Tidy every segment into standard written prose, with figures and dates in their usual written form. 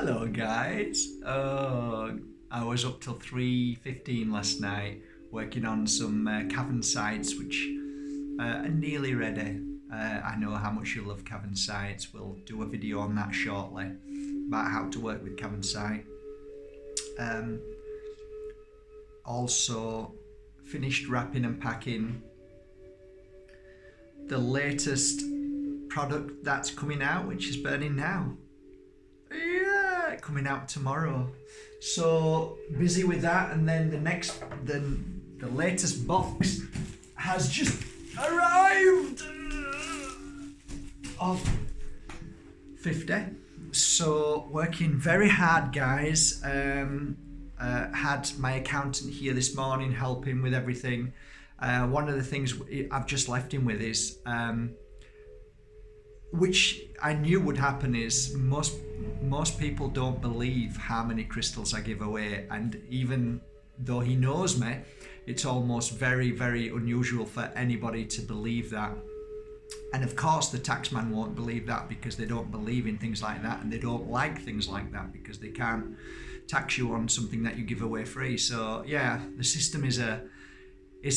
Hello guys. I was up till 3:15 last night working on some cavern sites which are nearly ready. I know how much you love cavern sites. We'll do a video on that shortly about how to work with cavern site. Also finished wrapping and packing the latest product that's coming out, which is burning now. Yeah, coming out tomorrow. So busy with that, and then the latest box has just arrived of 50. So working very hard, guys. Had my accountant here this morning helping with everything. One of the things I've just left him with is which I knew would happen is most people don't believe how many crystals I give away, and even though he knows me, it's almost very, very unusual for anybody to believe that. And of course the taxman won't believe that because they don't believe in things like that, and they don't like things like that because they can't tax you on something that you give away free. So yeah, the system is a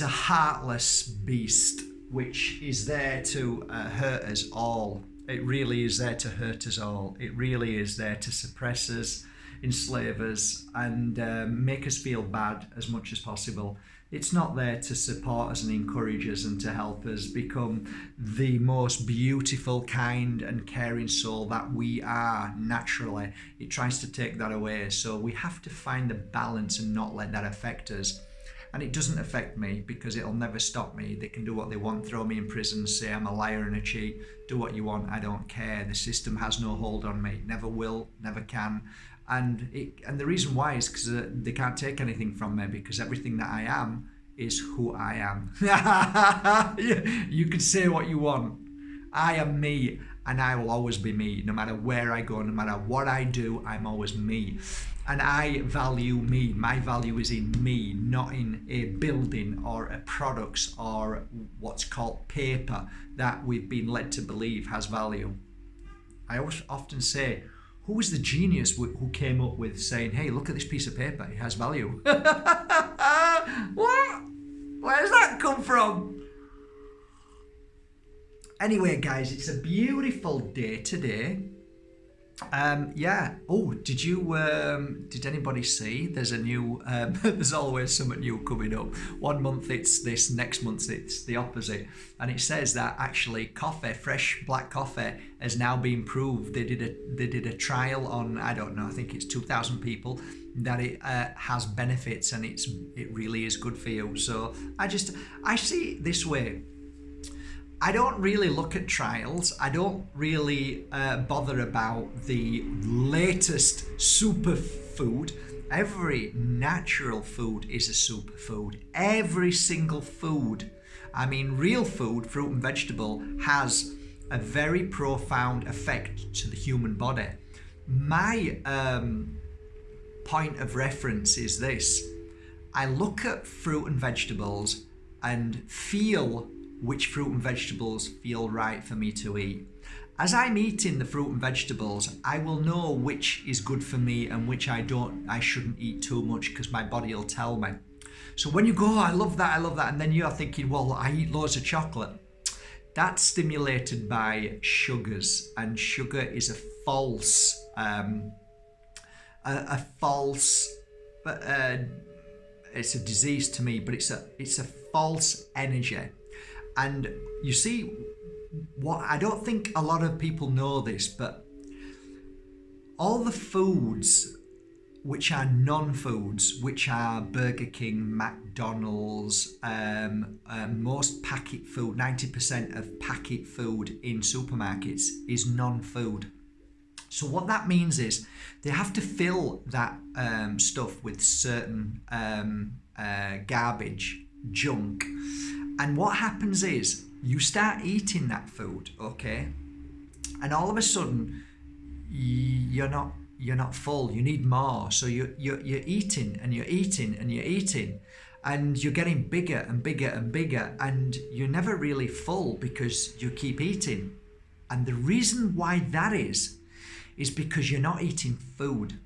heartless beast which is there to hurt us all. It really is there to hurt us all. It really is there to suppress us, enslave us, and make us feel bad as much as possible. It's not there to support us and encourage us and to help us become the most beautiful, kind and caring soul that we are naturally. It tries to take that away. So we have to find the balance and not let that affect us. And it doesn't affect me because it'll never stop me. They can do what they want, throw me in prison, say I'm a liar and a cheat, do what you want, I don't care. The system has no hold on me, never will, never can. And the reason why is because they can't take anything from me, because everything that I am is who I am. You can say what you want. I am me, and I will always be me. No matter where I go, no matter what I do, I'm always me. And I value me. My value is in me, not in a building or a products or what's called paper that we've been led to believe has value. I often say, who was the genius who came up with saying, hey, look at this piece of paper, it has value? What? Where does that come from? Anyway, guys, it's a beautiful day today. Yeah. Oh, did anybody see? There's a new. There's always something new coming up. 1 month it's this, next month it's the opposite, and it says that actually coffee, fresh black coffee, has now been proved. They did a trial on, I don't know, I think it's 2,000 people, that it has benefits and it really is good for you. So I see it this way. I don't really look at trials. I don't really bother about the latest superfood. Every natural food is a superfood. Every single food, I mean real food, fruit and vegetable, has a very profound effect to the human body. My point of reference is this. I look at fruit and vegetables and feel which fruit and vegetables feel right for me to eat. As I'm eating the fruit and vegetables, I will know which is good for me and which I shouldn't eat too much, because my body will tell me. So when you go, oh, I love that, and then you're thinking, well, I eat loads of chocolate. That's stimulated by sugars, and sugar is a false, it's a disease to me, but it's a false energy. And you see, what I don't think a lot of people know this, but all the foods which are non-foods, which are Burger King, McDonald's, most packet food, 90% of packet food in supermarkets is non-food. So what that means is they have to fill that stuff with certain garbage, junk. And what happens is you start eating that food, okay? And all of a sudden you're not full. You need more. So you're eating and you're eating and you're eating, and you're getting bigger and bigger and bigger, and you're never really full because you keep eating. And the reason why that is is because you're not eating food.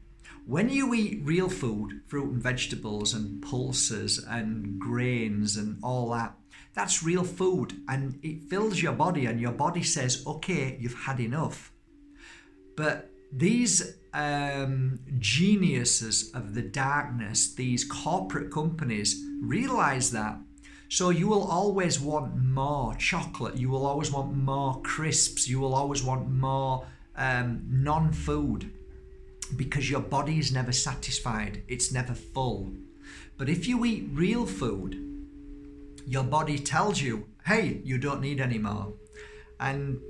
When you eat real food, fruit and vegetables and pulses and grains and all that, that's real food, and it fills your body, and your body says, okay, you've had enough. But these geniuses of the darkness, these corporate companies, realize that. So you will always want more chocolate, you will always want more crisps, you will always want more non-food, because your body is never satisfied, it's never full. But if you eat real food, your body tells you, hey, you don't need any more. And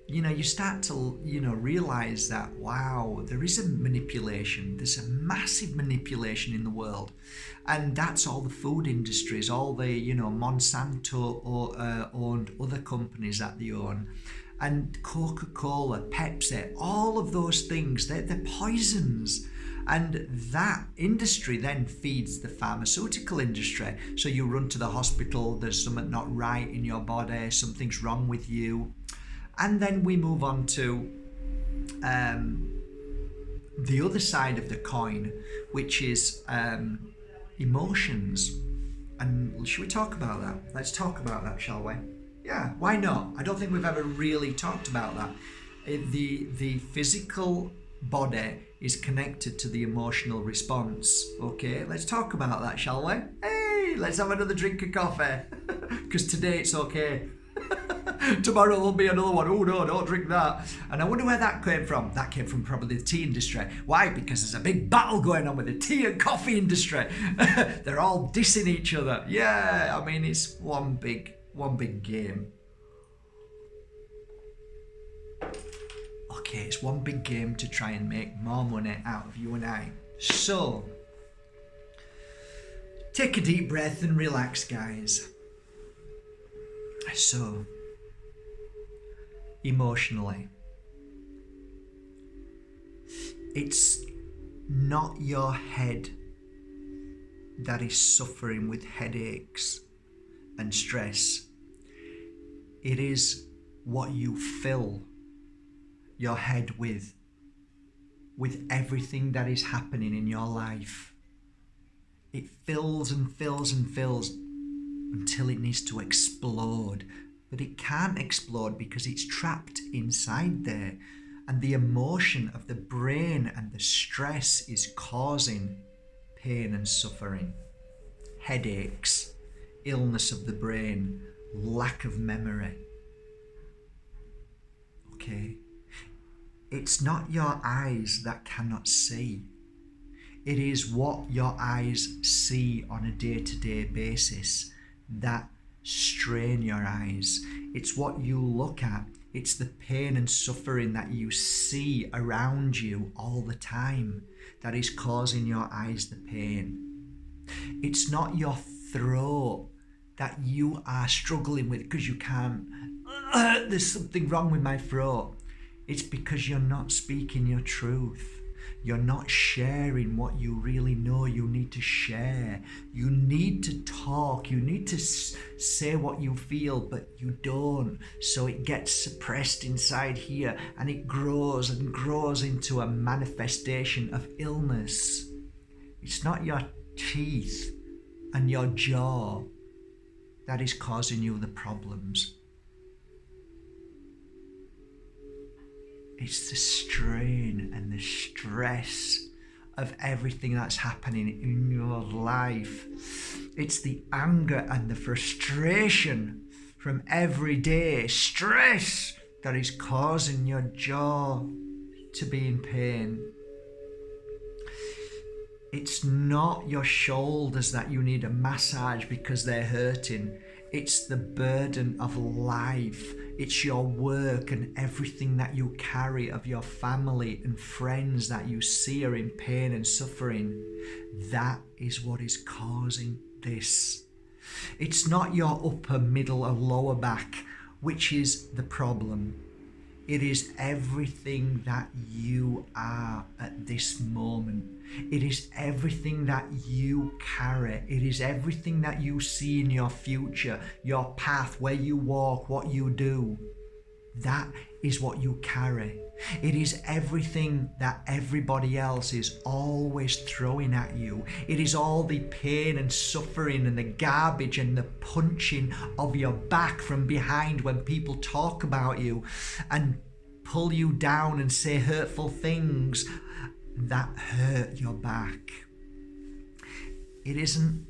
you start to realize that, wow, there is a manipulation, there's a massive manipulation in the world. And that's all the food industries, all the Monsanto owned other companies that they own, and Coca-Cola, Pepsi, all of those things, they're poisons. And that industry then feeds the pharmaceutical industry. So you run to the hospital, there's something not right in your body, something's wrong with you. And then we move on to the other side of the coin, which is emotions. And should we talk about that? Let's talk about that, shall we? Yeah, why not? I don't think we've ever really talked about that. The physical body is connected to the emotional response. Okay, let's talk about that, shall we? Hey, let's have another drink of coffee. Because today it's okay. Tomorrow there'll be another one. Oh no, don't drink that. And I wonder where that came from. That came from probably the tea industry. Why? Because there's a big battle going on with the tea and coffee industry. They're all dissing each other. Yeah, I mean, it's one big game. Okay, it's one big game to try and make more money out of you and I. So, take a deep breath and relax, guys. So, emotionally, it's not your head that is suffering with headaches and stress. It is what you fill your head with everything that is happening in your life. It fills and fills and fills until it needs to explode. But it can't explode because it's trapped inside there. And the emotion of the brain and the stress is causing pain and suffering, headaches, illness of the brain, lack of memory. Okay? It's not your eyes that cannot see. It is what your eyes see on a day-to-day basis that strain your eyes. It's what you look at. It's the pain and suffering that you see around you all the time that is causing your eyes the pain. It's not your throat that you are struggling with because you can't, there's something wrong with my throat. It's because you're not speaking your truth. You're not sharing what you really know you need to share. You need to talk. You need to say what you feel, but you don't. So it gets suppressed inside here, and it grows and grows into a manifestation of illness. It's not your teeth and your jaw that is causing you the problems. It's the strain and the stress of everything that's happening in your life. It's the anger and the frustration from everyday stress that is causing your jaw to be in pain. It's not your shoulders that you need a massage because they're hurting. It's the burden of life. It's your work and everything that you carry of your family and friends that you see are in pain and suffering. That is what is causing this. It's not your upper, middle or lower back which is the problem. It is everything that you are at this moment. It is everything that you carry. It is everything that you see in your future, your path, where you walk, what you do. That is what you carry. It is everything that everybody else is always throwing at you. It is all the pain and suffering and the garbage and the punching of your back from behind when people talk about you and pull you down and say hurtful things that hurt your back. It isn't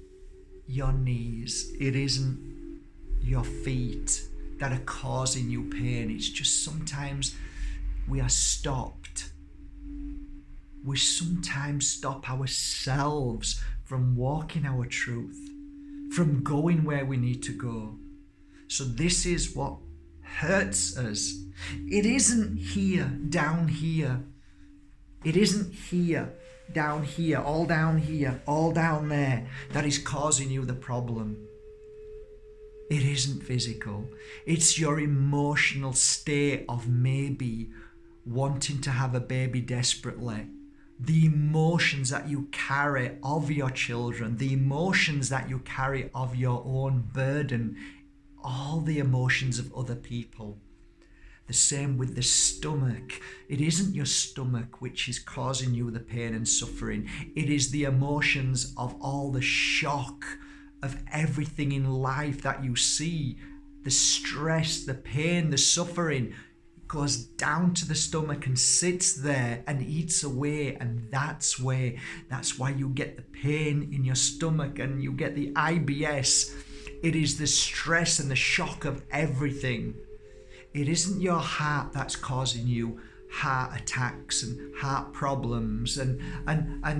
your knees. It isn't your feet that are causing you pain. It's just sometimes we are stopped. We sometimes stop ourselves from walking our truth, from going where we need to go. So this is what hurts us. It isn't here, down here. It isn't here, down here, all down there that is causing you the problem. It isn't physical. It's your emotional state of maybe wanting to have a baby desperately. The emotions that you carry of your children, the emotions that you carry of your own burden, all the emotions of other people. The same with the stomach. It isn't your stomach which is causing you the pain and suffering. It is the emotions of all the shock of everything in life that you see. The stress, the pain, the suffering goes down to the stomach and sits there and eats away, and that's why you get the pain in your stomach and you get the IBS. It is the stress and the shock of everything. It isn't your heart that's causing you heart attacks and heart problems and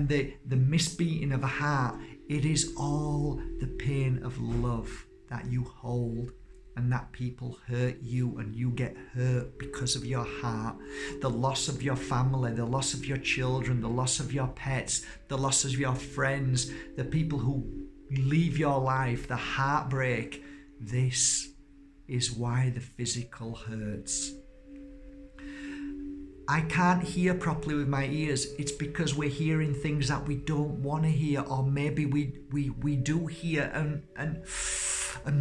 the misbeating of a heart. It is all the pain of love that you hold, and that people hurt you and you get hurt because of your heart. The loss of your family, the loss of your children, the loss of your pets, the loss of your friends, the people who leave your life, the heartbreak. This is why the physical hurts. I can't hear properly with my ears. It's because we're hearing things that we don't want to hear, or maybe we do hear and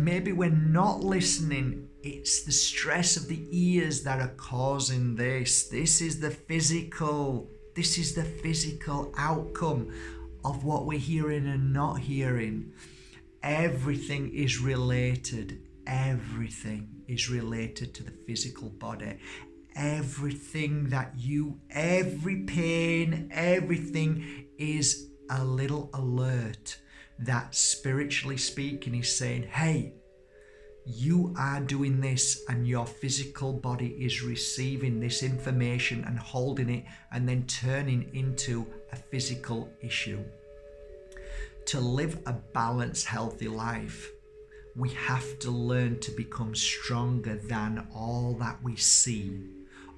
maybe we're not listening. It's the stress of the ears that are causing this. This is the physical outcome of what we're hearing and not hearing. Everything is related. Everything is related to the physical body. Every pain, everything is a little alert that, spiritually speaking, is saying, hey, you are doing this, and your physical body is receiving this information and holding it and then turning into a physical issue. To live a balanced, healthy life, we have to learn to become stronger than all that we see,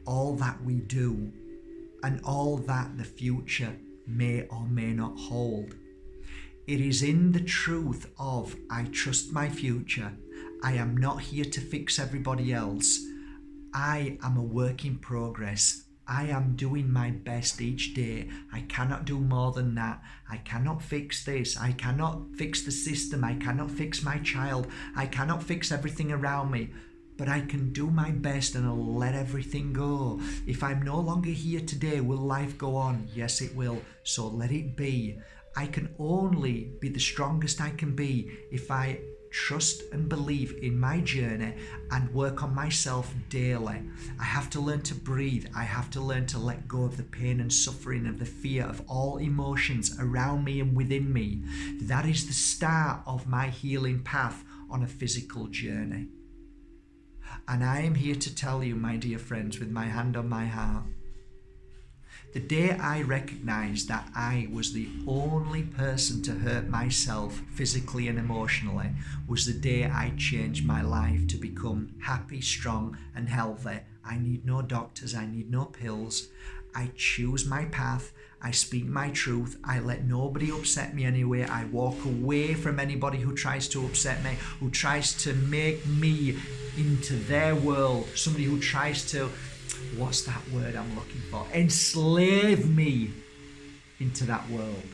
all that we do, and all that the future may or may not hold. It is in the truth of, I trust my future. I am not here to fix everybody else. I am a work in progress. I am doing my best each day. I cannot do more than that. I cannot fix this. I cannot fix the system. I cannot fix my child. I cannot fix everything around me. But I can do my best and I'll let everything go. If I'm no longer here today, will life go on? Yes, it will. So let it be. I can only be the strongest I can be if I trust and believe in my journey and work on myself daily. I have to learn to breathe. I have to learn to let go of the pain and suffering of the fear of all emotions around me and within me. That is the start of my healing path on a physical journey. And I am here to tell you, my dear friends, with my hand on my heart, the day I recognized that I was the only person to hurt myself physically and emotionally was the day I changed my life to become happy, strong, and healthy. I need no doctors. I need no pills. I choose my path. I speak my truth. I let nobody upset me anyway. I walk away from anybody who tries to upset me, who tries to make me into their world, somebody who tries to, what's that word I'm looking for? Enslave me into that world.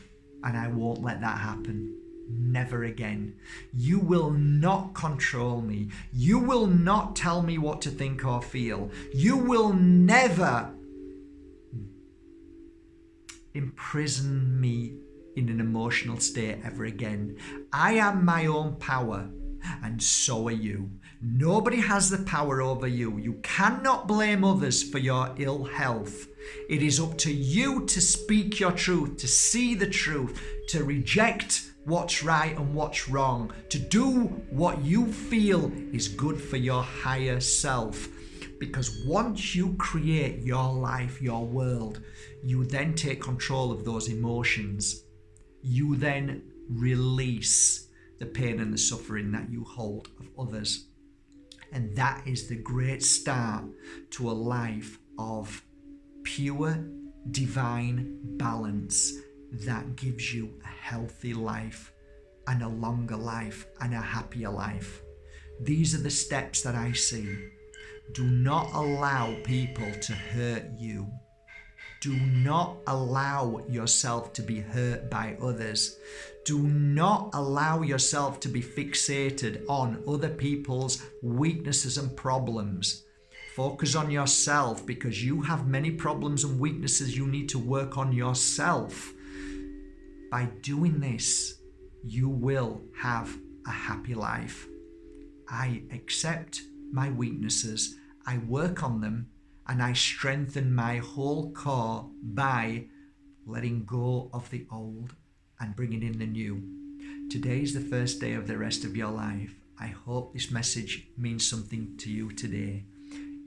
And I won't let that happen. Never again. You will not control me. You will not tell me what to think or feel. You will never imprison me in an emotional state ever again. I am my own power, and so are you. Nobody has the power over you. You cannot blame others for your ill health. It is up to you to speak your truth, to see the truth, to reject what's right and what's wrong, to do what you feel is good for your higher self. Because once you create your life, your world, you then take control of those emotions. You then release the pain and the suffering that you hold of others. And that is the great start to a life of pure, divine balance that gives you a healthy life and a longer life and a happier life. These are the steps that I see. Do not allow people to hurt you. Do not allow yourself to be hurt by others. Do not allow yourself to be fixated on other people's weaknesses and problems. Focus on yourself, because you have many problems and weaknesses you need to work on yourself. By doing this, you will have a happy life. I accept my weaknesses, I work on them, and I strengthen my whole core by letting go of the old and bringing in the new. Today is the first day of the rest of your life. I hope this message means something to you today.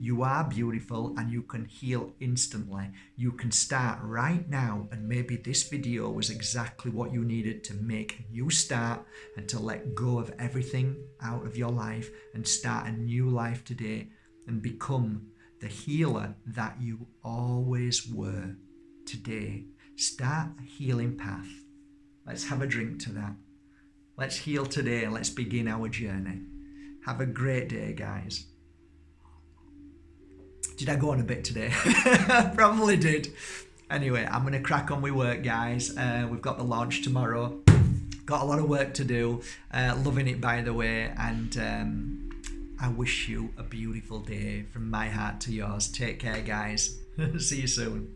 You are beautiful and you can heal instantly. You can start right now, and maybe this video was exactly what you needed to make a new start and to let go of everything out of your life and start a new life today and become the healer that you always were. Today, start a healing path. Let's have a drink to that. Let's heal today and let's begin our journey. Have a great day, guys. Did I go on a bit today? Probably did. Anyway, I'm going to crack on with work, guys. We've got the launch tomorrow. Got a lot of work to do. Loving it, by the way. And I wish you a beautiful day from my heart to yours. Take care, guys. See you soon.